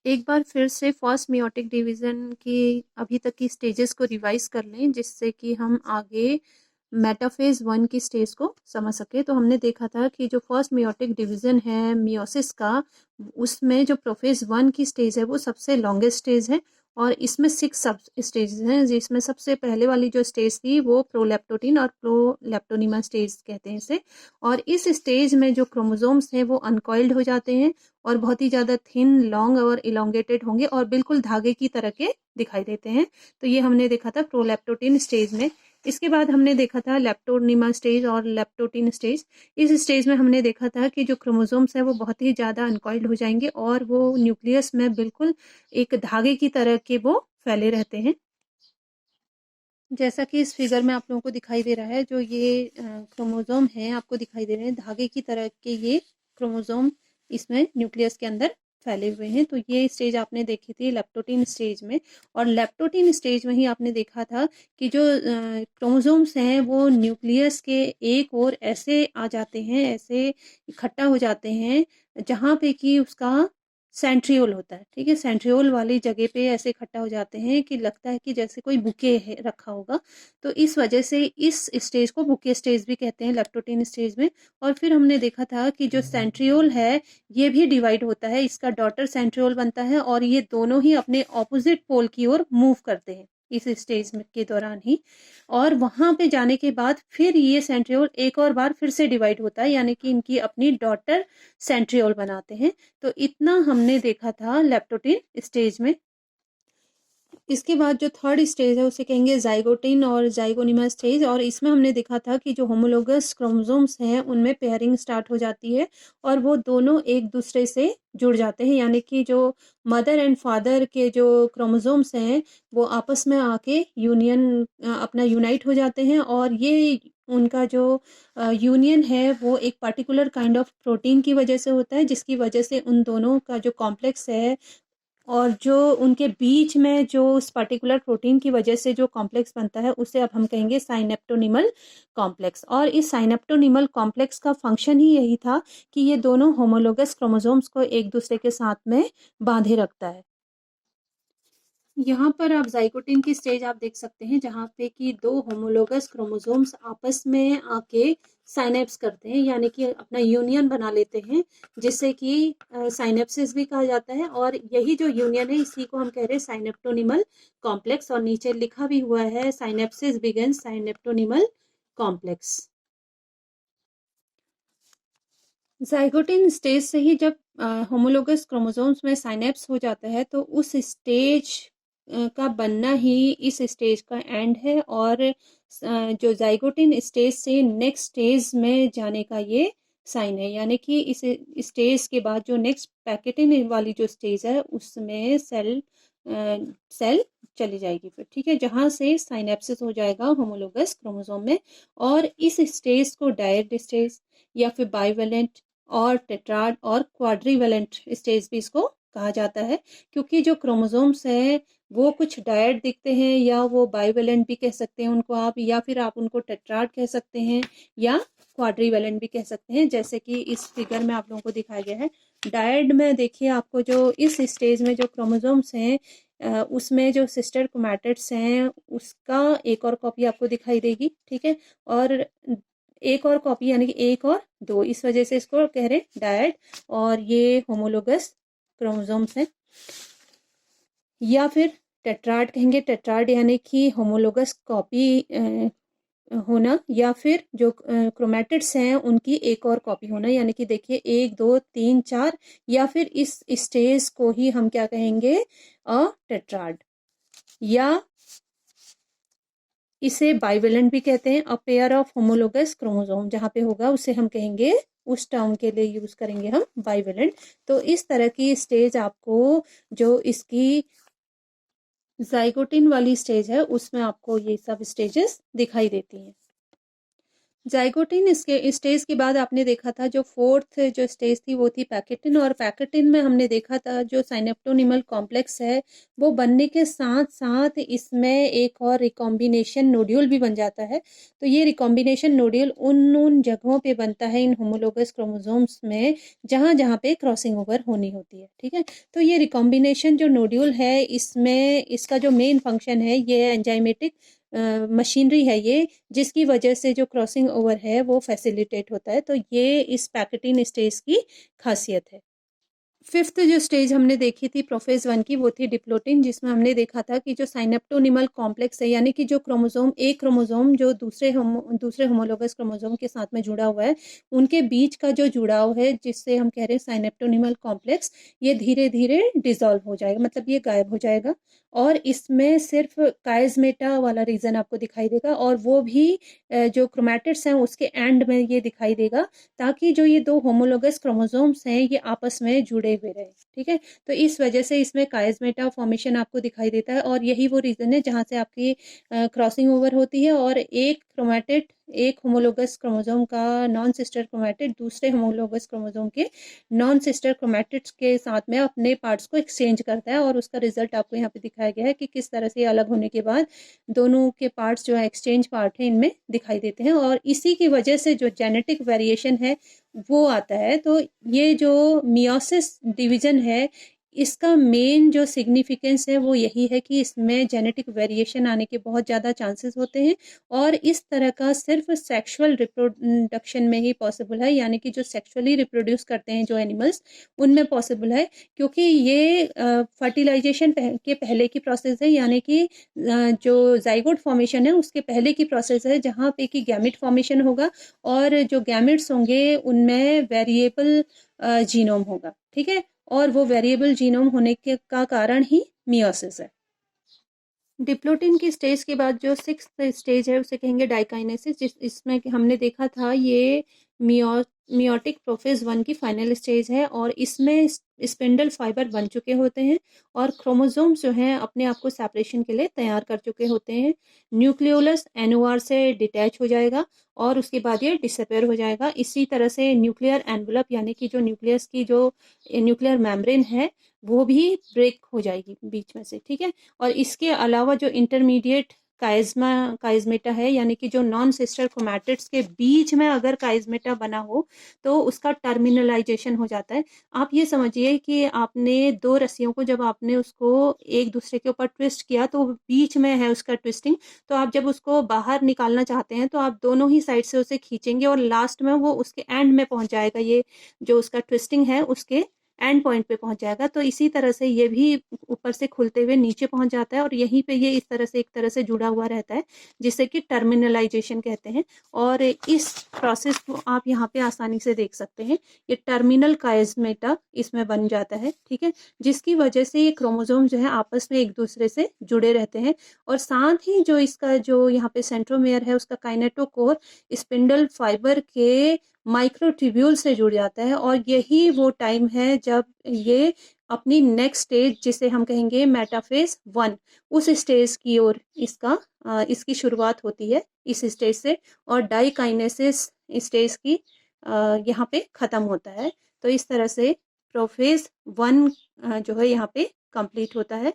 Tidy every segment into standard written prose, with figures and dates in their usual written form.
एक बार फिर से फर्स्ट मियोटिक डिवीजन की अभी तक की स्टेजेस को रिवाइज कर लें, जिससे कि हम आगे मेटाफेज 1 की स्टेज को समझ सके। तो हमने देखा था कि जो फर्स्ट मियोटिक डिवीजन है मियोसिस का, उसमें जो प्रोफेज 1 की स्टेज है वो सबसे लॉन्गेस्ट स्टेज है और इसमें 6 सब स्टेजेस हैं, जिसमें सबसे पहले वाली जो स्टेज थी वो प्रोलेप्टोटिन और प्रोलेप्टोनिमा स्टेज कहते हैं इसे। और इस स्टेज में जो क्रोमोसोम्स हैं वो अनकॉइल्ड हो जाते हैं और बहुत ही ज़्यादा थिन, लॉन्ग और इलोंगेटेड होंगे और बिल्कुल धागे की तरह के दिखाई देते हैं। तो ये हमने देखा था प्रोलेप्टोटिन स्टेज में। इसके बाद हमने देखा था लेप्टोनिमा स्टेज और लेप्टोटिन स्टेज। इस स्टेज में हमने देखा था कि जो क्रोमोसोम्स है वो बहुत ही ज़्यादा अनकॉइल्ड हो जाएंगे और वो न्यूक्लियस में बिल्कुल एक धागे की तरह के वो फैले रहते हैं। जैसा कि इस फिगर में आप लोगों को दिखाई दे रहा है, जो ये क्रोमोसोम है आपको दिखाई दे रहे हैं धागे की तरह के, ये क्रोमोसोम इसमें न्यूक्लियस के अंदर फैले हुए हैं। तो ये स्टेज आपने देखी थी लेप्टोटिन स्टेज में। और लेप्टोटिन स्टेज में ही आपने देखा था कि जो क्रोमोसोम्स हैं वो न्यूक्लियस के एक ओर ऐसे आ जाते हैं, ऐसे इकट्ठा हो जाते हैं जहाँ पे कि उसका सेंट्रियोल होता है। ठीक है, सेंट्रियोल वाली जगह पे ऐसे इकट्ठा हो जाते हैं कि लगता है कि जैसे कोई बुके है रखा होगा। तो इस वजह से इस स्टेज को बुके स्टेज भी कहते हैं लेप्टोटिन स्टेज में। और फिर हमने देखा था कि जो सेंट्रियोल है ये भी डिवाइड होता है, इसका डॉटर सेंट्रियोल बनता है और ये दोनों ही अपने ऑपोजिट पोल की ओर मूव करते हैं इस स्टेज में के दौरान ही। और वहां पे जाने के बाद फिर ये सेंट्रियोल एक और बार फिर से डिवाइड होता है, यानी कि इनकी अपनी डॉटर सेंट्रियोल बनाते हैं। तो इतना हमने देखा था लेप्टोटिन स्टेज में। इसके बाद जो थर्ड स्टेज है उसे कहेंगे जाइगोटिन और जाइगोनिमा स्टेज। और इसमें हमने देखा था कि जो होमोलोगस क्रोमोसोम्स हैं उनमें पेयरिंग स्टार्ट हो जाती है और वो दोनों एक दूसरे से जुड़ जाते हैं, यानी कि जो मदर एंड फादर के जो क्रोमोसोम्स हैं वो आपस में आके यूनियन अपना यूनाइट हो जाते हैं। और ये उनका जो यूनियन है वो एक पर्टिकुलर काइंड ऑफ प्रोटीन की वजह से होता है, जिसकी वजह से उन दोनों का जो कॉम्प्लेक्स है और जो उनके बीच में जो उस पर्टिकुलर प्रोटीन की वजह से जो कॉम्प्लेक्स बनता है उसे अब हम कहेंगे साइनेप्टोनिमल कॉम्प्लेक्स। और इस साइनेप्टोनिमल कॉम्प्लेक्स का फंक्शन ही यही था कि ये दोनों होमोलोगस क्रोमोसोम्स को एक दूसरे के साथ में बांधे रखता है। यहाँ पर आप जाइगोटिन की स्टेज आप देख सकते हैं, जहाँ पे कि दो होमोलोगस क्रोमोसोम्स आपस में आके साइनेप्स करते हैं, यानी कि अपना यूनियन बना लेते हैं, जिससे कि साइनेप्सिस भी कहा जाता है। और यही जो यूनियन है इसी को हम कह रहे हैं साइनेप्टोनिमल कॉम्प्लेक्स। और नीचे लिखा भी हुआ है synapsis begins synaptonemal complex. Zygotene stage से ही जब होमोलोगस क्रोमोसोम्स में साइनेप्स हो जाता है तो उस स्टेज का बनना ही इस स्टेज का एंड है। और जो जाइगोटिन स्टेज से नेक्स्ट स्टेज में जाने का ये साइन है, यानी कि इस स्टेज के बाद जो नेक्स्ट पैकेटिन वाली जो स्टेज है उसमें सेल चली जाएगी फिर। ठीक है, जहां से साइनेप्सिस हो जाएगा होमोलोगस क्रोमोसोम में। और इस स्टेज को डायरेक्ट स्टेज या फिर बाइवेलेंट और टेट्राड और क्वाड्रीवेलेंट स्टेज भी इसको कहा जाता है, क्योंकि जो क्रोमोसोम्स हैं वो कुछ डायड दिखते हैं, या वो बाइवेलेंट भी कह सकते हैं उनको आप, या फिर आप उनको टेट्राड कह सकते हैं या क्वाड्रीवेलेंट भी कह सकते हैं, जैसे कि इस फिगर में आप लोगों को दिखाया गया है। डायड में देखिए आपको जो इस स्टेज में जो क्रोमोसोम्स हैं उसमें जो सिस्टर क्रोमैटिड्स हैं उसका एक और कॉपी आपको दिखाई देगी। ठीक है, और एक और कॉपी यानी कि एक और दो, इस वजह से इसको कह रहे हैं डायड। और ये होमोलोगस क्रोमोसोम्स हैं। या फिर टेट्राड कहेंगे, टेट्राड यानी कि होमोलोगस कॉपी होना, या फिर जो क्रोमैटिड्स हैं उनकी एक और कॉपी होना, यानी कि देखिए 1 2 3 4। या फिर इस स्टेज को ही हम क्या कहेंगे, टेट्राड, या इसे बाइवेलेंट भी कहते हैं। A pair of homologous chromosome जहाँ पे होगा उसे हम कहेंगे, उस टर्म के लिए यूज करेंगे हम बाइवेलेंट। तो इस तरह की स्टेज आपको जो इसकी जाइगोटिन वाली स्टेज है उसमें आपको ये सब स्टेजेस दिखाई देती हैं। ज़ाइगोटिन इसके स्टेज के बाद आपने देखा था जो फोर्थ जो स्टेज थी वो थी पैकेटिन, और पैकेटिन में हमने देखा था जो साइनेप्टोनिमल कॉम्प्लेक्स है वो बनने के साथ-साथ इसमें एक और रिकॉम्बिनेशन नोड्यूल भी बन जाता है। तो ये रिकॉम्बिनेशन नोड्यूल उन जगहों पे बनता है इन होमोलोगस क्रोमोसोम्स में जहाँ-जहाँ पे क्रॉसिंग ओवर होनी होती है, ठीक है? तो ये रिकॉम्बिनेशन जो नोड्यूल है इसमें इसका जो मेन फंक्शन है ये एंजाइमेटिक मशीनरी है ये, जिसकी वजह से जो क्रॉसिंग ओवर है वो फैसिलिटेट होता है। तो ये इस पैकेटिन स्टेज की खासियत है। फिफ्थ जो स्टेज हमने देखी थी प्रोफेज 1 की वो थी डिप्लोटिन, जिसमें हमने देखा था कि जो साइनेप्टोनिमल कॉम्प्लेक्स है यानी कि जो क्रोमोसोम एक क्रोमोसोम जो दूसरे होमोलोगस क्रोमोसोम के साथ में जुड़ा हुआ है उनके बीच का जो जुड़ाव है जिससे हम कह रहे हैं साइनेप्टोनिमल कॉम्प्लेक्स, ये धीरे धीरे डिसॉल्व हो जाएगा, मतलब ये गायब हो जाएगा और इसमें सिर्फ काइजमेटा वाला रीजन आपको दिखाई देगा और वो भी जो क्रोमैटिड्स हैं उसके एंड में ये दिखाई देगा, ताकि जो ये दो होमोलोगस क्रोमोसोम्स हैं ये आपस में जुड़े हुए रहे, ठीक है? तो इस वजह से इसमें काइजमेटा फॉर्मेशन आपको दिखाई देता है और यही वो रीजन है जहाँ से आपकी क्रॉसिंग ओवर होती है और एक क्रोमैटिड एक होमोलोगस क्रोमोसोम का नॉन सिस्टर क्रोमैटिड दूसरे होमोलोगस क्रोमोसोम के नॉन सिस्टर क्रोमैटिड्स के साथ में अपने पार्ट्स को एक्सचेंज करता है और उसका रिजल्ट आपको यहाँ पे दिखाया गया है कि किस तरह से अलग होने के बाद दोनों के पार्ट्स जो है एक्सचेंज पार्ट है इनमें दिखाई देते हैं और इसी की वजह से जो जेनेटिक वेरिएशन है वो आता है। तो ये जो मियोसिस डिवीजन है इसका मेन जो सिग्निफिकेंस है वो यही है कि इसमें जेनेटिक वेरिएशन आने के बहुत ज़्यादा चांसेस होते हैं और इस तरह का सिर्फ सेक्सुअल रिप्रोडक्शन में ही पॉसिबल है, यानी कि जो सेक्सुअली रिप्रोड्यूस करते हैं जो एनिमल्स उनमें पॉसिबल है, क्योंकि ये फर्टिलाइजेशन के पहले की प्रोसेस है, यानी कि जो जाइगोट फॉर्मेशन है उसके पहले की प्रोसेस है जहाँ पे कि गैमिट फॉर्मेशन होगा और जो गैमिट्स होंगे उनमें वेरिएबल जीनोम होगा, ठीक है? और वो वेरिएबल जीनोम होने के का कारण ही मियोसिस है। डिप्लोटिन की स्टेज के बाद जो सिक्स्थ स्टेज है उसे कहेंगे डाइकाइनेसिस, जिस इसमें हमने देखा था ये मियो मियोटिक प्रोफेज 1 की फाइनल स्टेज है और इसमें स्पिंडल फाइबर बन चुके होते हैं और क्रोमोसोम्स जो हैं अपने आप को सेपरेशन के लिए तैयार कर चुके होते हैं। न्यूक्लियोलस एनओआर से डिटैच हो जाएगा और उसके बाद ये डिसअपेयर हो जाएगा। इसी तरह से न्यूक्लियर एनवलप यानी कि जो न्यूक्लियस की जो न्यूक्लियर मेम्ब्रेन है वो भी ब्रेक हो जाएगी बीच में से, ठीक है? और इसके अलावा जो इंटरमीडिएट काइजमेटा है यानी कि जो नॉन सिस्टर क्रोमैटिड्स के बीच में अगर काइजमेटा बना हो तो उसका टर्मिनलाइजेशन हो जाता है। आप ये समझिए कि आपने दो रस्सियों को जब आपने उसको एक दूसरे के ऊपर ट्विस्ट किया तो बीच में है उसका ट्विस्टिंग, तो आप जब उसको बाहर निकालना चाहते हैं तो आप दोनों ही साइड से उसे खींचेंगे और लास्ट में वो उसके एंड में पहुंच जाएगा, ये जो उसका ट्विस्टिंग है उसके एंड पॉइंट पे पहुंच जाएगा। तो इसी तरह से ये भी ऊपर से खुलते हुए नीचे पहुंच जाता है और यहीं पे ये इस तरह से एक तरह से जुड़ा हुआ रहता है जिसे कि टर्मिनलाइजेशन कहते हैं और इस प्रोसेस को आप यहाँ पे आसानी से देख सकते हैं। ये टर्मिनल काइजमेटा इसमें बन जाता है, ठीक है, जिसकी वजह से ये क्रोमोसोम जो है आपस में एक दूसरे से जुड़े रहते हैं और साथ ही जो इसका जो यहाँ पे सेंट्रोमेयर है उसका काइनेटोकोर स्पिंडल फाइबर के माइक्रोट्यूब्यूल से जुड़ जाता है और यही वो टाइम है जब ये अपनी नेक्स्ट स्टेज जिसे हम कहेंगे मेटाफेज 1 उस स्टेज की ओर इसकी शुरुआत होती है इस स्टेज से और डाइकाइनेसिस स्टेज की यहाँ पे ख़त्म होता है। तो इस तरह से प्रोफेज 1 जो है यहाँ पे कंप्लीट होता है।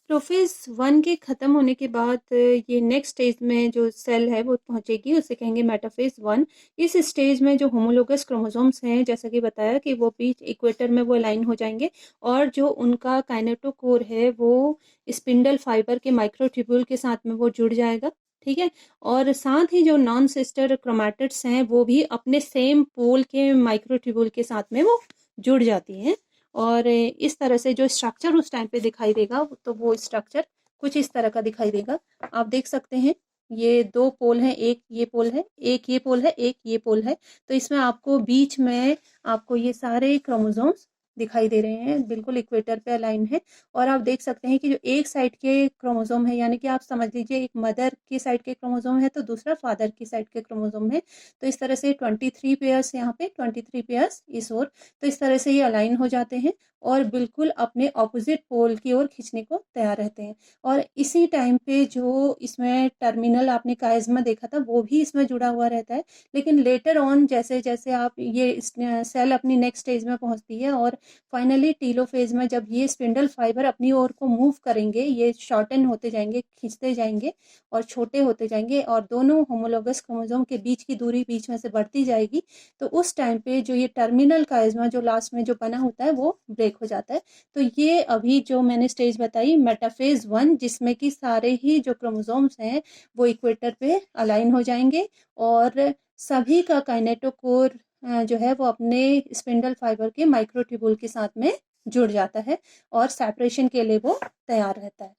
प्रोफेज 1 के ख़त्म होने के बाद ये नेक्स्ट स्टेज में जो सेल है वो पहुंचेगी, उसे कहेंगे मेटाफेज 1। इस स्टेज में जो होमोलोगस क्रोमोसोम्स हैं जैसा कि बताया कि वो बीच इक्वेटर में वो अलाइन हो जाएंगे और जो उनका काइनेटोकोर है वो स्पिंडल फाइबर के माइक्रोट्यूब्यूल के साथ में वो जुड़ जाएगा, ठीक है? और साथ ही जो नॉन सिस्टर क्रोमैटिड्स हैं वो भी अपने सेम पोल के माइक्रोट्यूब्यूल के साथ में वो जुड़ जाती हैं और इस तरह से जो स्ट्रक्चर उस टाइम पे दिखाई देगा तो वो स्ट्रक्चर कुछ इस तरह का दिखाई देगा। आप देख सकते हैं ये दो पोल हैं, एक ये पोल है, एक ये पोल है, एक ये पोल है। तो इसमें आपको बीच में आपको ये सारे क्रोमोसोम्स दिखाई दे रहे हैं, बिल्कुल इक्वेटर पे अलाइन है। और आप देख सकते हैं कि जो एक साइड के क्रोमोसोम है, यानी कि आप समझ लीजिए एक मदर की साइड के क्रोमोसोम है तो दूसरा फादर की साइड के क्रोमोसोम है। तो इस तरह से 23 पेयर्स यहाँ पे, 23 पेयर्स इस ओर, तो इस तरह से ये अलाइन हो जाते हैं और बिल्कुल अपने ऑपोजिट पोल की ओर खींचने को तैयार रहते हैं। और इसी टाइम पे जो इसमें टर्मिनल आपने काइज़्मा देखा था वो भी इसमें जुड़ा हुआ रहता है। लेकिन लेटर ऑन जैसे जैसे आप ये सेल अपनी नेक्स्ट स्टेज में पहुंचती है और फाइनली टीलोफेज में जब ये स्पिंडल फाइबर अपनी ओर को मूव करेंगे, ये शॉर्टन होते जाएंगे, खींचते जाएंगे और छोटे होते जाएंगे और दोनों होमोलोगस क्रोमोसोम के बीच की दूरी बीच में से बढ़ती जाएगी। तो उस टाइम पे जो ये टर्मिनल काइज़्मा जो लास्ट में जो बना होता है वो ब्रेक हो जाता है। तो ये अभी जो मैंने स्टेज बताई मेटाफेज 1, जिसमें कि सारे ही जो क्रोमोसोम्स हैं वो इक्वेटर पे अलाइन हो जाएंगे और सभी का काइनेटोकोर जो है वो अपने स्पिंडल फाइबर के माइक्रोट्यूबुल के साथ में जुड़ जाता है और सेपरेशन के लिए वो तैयार रहता है।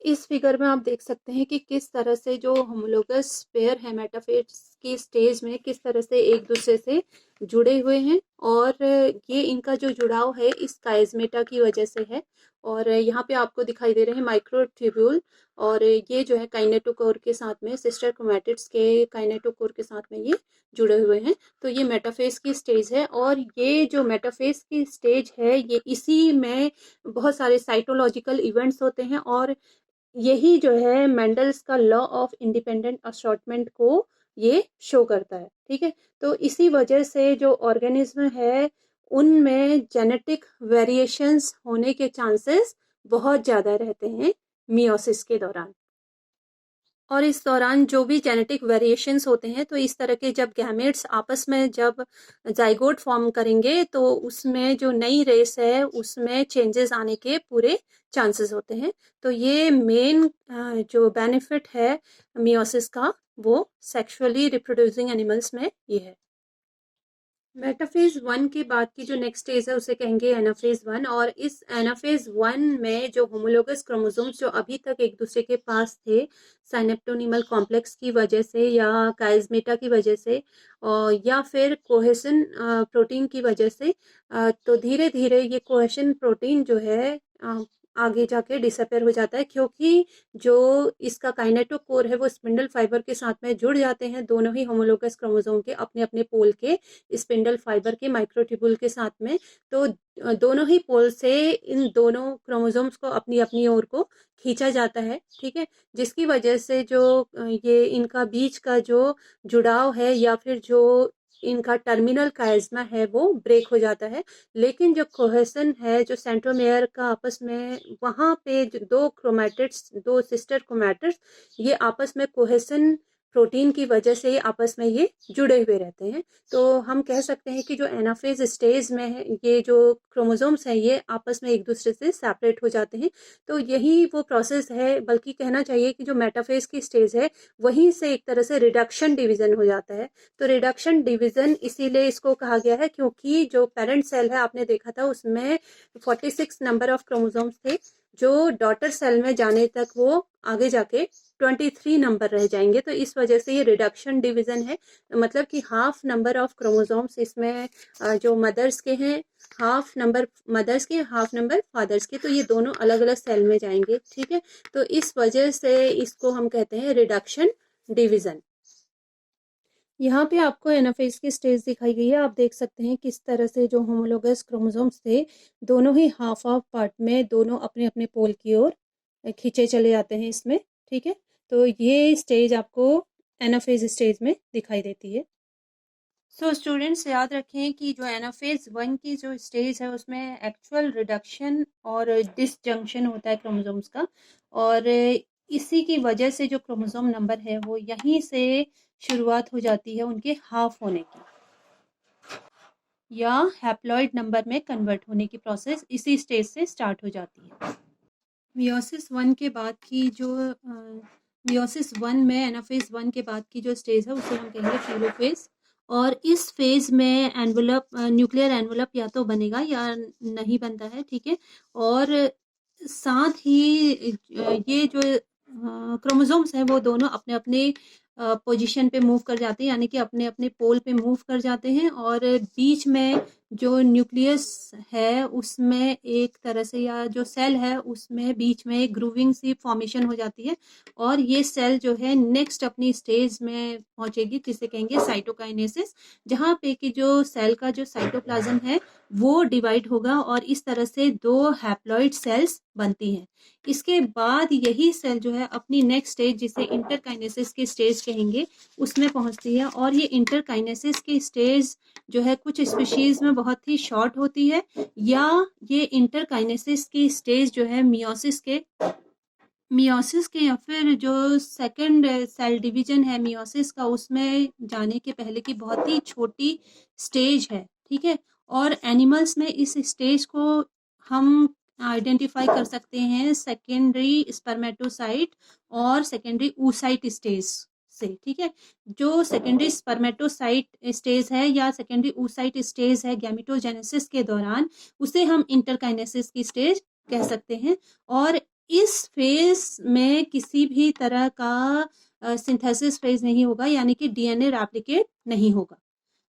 इस फिगर में आप देख सकते हैं कि किस तरह से जो होमोलोगस पेयर है मेटाफेज की स्टेज में किस तरह से एक दूसरे से जुड़े हुए हैं और ये इनका जो जुड़ाव है इस काइज़मेटा की वजह से है। और यहाँ पे आपको दिखाई दे रहे हैं माइक्रोट्यूब्यूल और ये जो है काइनेटोकोर के साथ में सिस्टर क्रोमैटिड्स के काइनेटोकोर के साथ में ये जुड़े हुए हैं। तो ये मेटाफेज की स्टेज है और ये जो मेटाफेज की स्टेज है ये इसी में बहुत सारे साइटोलॉजिकल इवेंट्स होते हैं और यही जो है मेंडल्स का लॉ ऑफ इंडिपेंडेंट असॉर्टमेंट को ये शो करता है। ठीक है, तो इसी वजह से जो ऑर्गेनिज्म है उनमें जेनेटिक वेरिएशंस होने के चांसेस बहुत ज़्यादा रहते हैं मियोसिस के दौरान। और इस दौरान जो भी जेनेटिक वेरिएशंस होते हैं तो इस तरह के जब गैमेट्स आपस में जब जाइगोट फॉर्म करेंगे तो उसमें जो नई रेस है उसमें चेंजेस आने के पूरे चांसेस होते हैं। तो ये मेन जो बेनिफिट है मियोसिस का वो सेक्सुअली रिप्रोड्यूसिंग एनिमल्स में ये है। मेटाफेज 1 के बाद की जो नेक्स्ट स्टेज है उसे कहेंगे एनाफेज 1 और इस एनाफेज 1 में जो होमोलोगस क्रोमोसोम्स जो अभी तक एक दूसरे के पास थे साइनेप्टोनीमल कॉम्प्लेक्स की वजह से या काइज़मेटा की वजह से या फिर कोहेसन प्रोटीन की वजह से तो धीरे धीरे ये कोहेसन प्रोटीन जो है आगे जाके डिसअपेयर हो जाता है क्योंकि जो इसका काइनेटोकोर है वो स्पिंडल फाइबर के साथ में जुड़ जाते हैं दोनों ही होमोलोगस क्रोमोसोम के अपने अपने पोल के स्पिंडल फाइबर के माइक्रोट्यूबुल के साथ में। तो दोनों ही पोल से इन दोनों क्रोमोसोम्स को अपनी अपनी ओर को खींचा जाता है। ठीक है, जिसकी वजह से जो ये इनका बीच का जो जुड़ाव है या फिर जो इनका टर्मिनल काइज़्मा है वो ब्रेक हो जाता है। लेकिन जो कोहेसन है जो सेंट्रोमेयर का आपस में वहाँ पे दो क्रोमैटिड्स दो सिस्टर क्रोमैटिड्स ये आपस में कोहेसन प्रोटीन की वजह से आपस में ये जुड़े हुए रहते हैं। तो हम कह सकते हैं कि जो एनाफेज स्टेज में है ये जो क्रोमोसोम्स हैं ये आपस में एक दूसरे से सेपरेट हो जाते हैं। तो यही वो प्रोसेस है, बल्कि कहना चाहिए कि जो मेटाफेज की स्टेज है वहीं से एक तरह से रिडक्शन डिवीजन हो जाता है। तो रिडक्शन डिवीजन इसीलिए इसको कहा गया है क्योंकि जो पेरेंट सेल है आपने देखा था उसमें 46 नंबर ऑफ क्रोमोसोम्स थे, जो डॉटर सेल में जाने तक वो आगे जाके 23 नंबर रह जाएंगे। तो इस वजह से ये रिडक्शन डिवीजन है, मतलब कि हाफ नंबर ऑफ क्रोमोसोम्स इसमें जो मदर्स के हैं हाफ नंबर मदर्स के हाफ नंबर फादर्स के, तो ये दोनों अलग अलग सेल में जाएंगे। ठीक है, तो इस वजह से इसको हम कहते हैं रिडक्शन डिवीजन। यहाँ पे आपको एनाफेज की स्टेज दिखाई गई है। आप देख सकते हैं किस तरह से जो होमोलोगस क्रोमोसोम्स थे दोनों ही हाफ हाफ पार्ट में दोनों अपने अपने पोल की ओर खींचे चले जाते हैं इसमें। ठीक है, तो ये स्टेज आपको एनाफेज स्टेज में दिखाई देती है। सो स्टूडेंट्स याद रखें कि जो एनाफेज 1 की जो स्टेज है उसमें एक्चुअल रिडक्शन और डिसजंक्शन होता है क्रोमोसोम्स का और इसी की वजह से जो क्रोमोसोम नंबर है वो यहीं से शुरुआत हो जाती है उनके हाफ होने की या हैप्लॉइड नंबर में कन्वर्ट होने की प्रोसेस इसी स्टेज से स्टार्ट हो जाती है। मियोसिस 1 के बाद की जो मियोसिस 1 में एनाफेज 1 के बाद की जो स्टेज है उसे हम कहेंगे टेलोफेज और इस फेज में एनवलप न्यूक्लियर एनवलप या तो बनेगा या नहीं बनता है। ठीक है, और साथ ही ये जो क्रोमोसोम्स हैं वो दोनों अपने अपने पोजीशन पे मूव कर जाते हैं, यानी कि अपने अपने पोल पे मूव कर जाते हैं, और बीच में जो न्यूक्लियस है उसमें एक तरह से, या जो सेल है उसमें बीच में एक ग्रूविंग सी फॉर्मेशन हो जाती है, और ये सेल जो है नेक्स्ट अपनी स्टेज में पहुंचेगी जिसे कहेंगे साइटोकाइनेसिस, जहाँ पे कि जो सेल का जो साइटोप्लाज्म है वो डिवाइड होगा और इस तरह से 2 हैप्लॉइड सेल्स बनती हैं। इसके बाद यही सेल जो है अपनी नेक्स्ट स्टेज, जिसे इंटरकाइनेसिस की स्टेज कहेंगे, उसमें पहुंचती है, और ये इंटरकाइनेसिस की स्टेज जो है कुछ स्पीशीज में बहुत ही शॉर्ट होती है, या ये इंटरकाइनेसिस की स्टेज जो है मियोसिस के या फिर जो सेकंड सेल डिवीजन है मियोसिस का, उसमें जाने के पहले की बहुत ही छोटी स्टेज है, ठीक है। और एनिमल्स में इस स्टेज को हम आइडेंटिफाई कर सकते हैं सेकेंडरी स्पर्मेटोसाइट और सेकेंडरी oocyte स्टेज से, ठीक है। जो सेकेंडरी स्पर्मेटोसाइट स्टेज है या सेकेंडरी oocyte स्टेज है गैमेटोजेनेसिस के दौरान, उसे हम इंटरकाइनेसिस की स्टेज कह सकते हैं। और इस फेज में किसी भी तरह का सिंथेसिस फेज नहीं होगा, यानी कि डीएनए रेप्लिकेट नहीं होगा।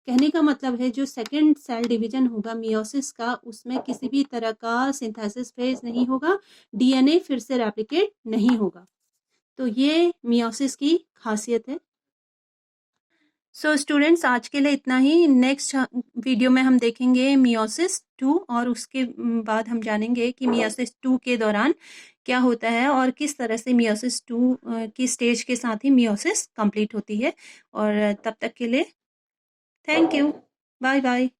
कहने का मतलब है जो सेकंड सेल डिवीजन होगा मियोसिस का, उसमें किसी भी तरह का सिंथेसिस फेज नहीं होगा, डीएनए फिर से रेप्लिकेट नहीं होगा। तो ये मियोसिस की खासियत है। सो स्टूडेंट्स, आज के लिए इतना ही। नेक्स्ट वीडियो में हम देखेंगे मियोसिस 2, और उसके बाद हम जानेंगे कि मियोसिस 2 के दौरान क्या होता है और किस तरह से मियोसिस 2 की स्टेज के साथ ही मियोसिस कंप्लीट होती है। और तब तक के लिए थैंक यू, बाय बाय।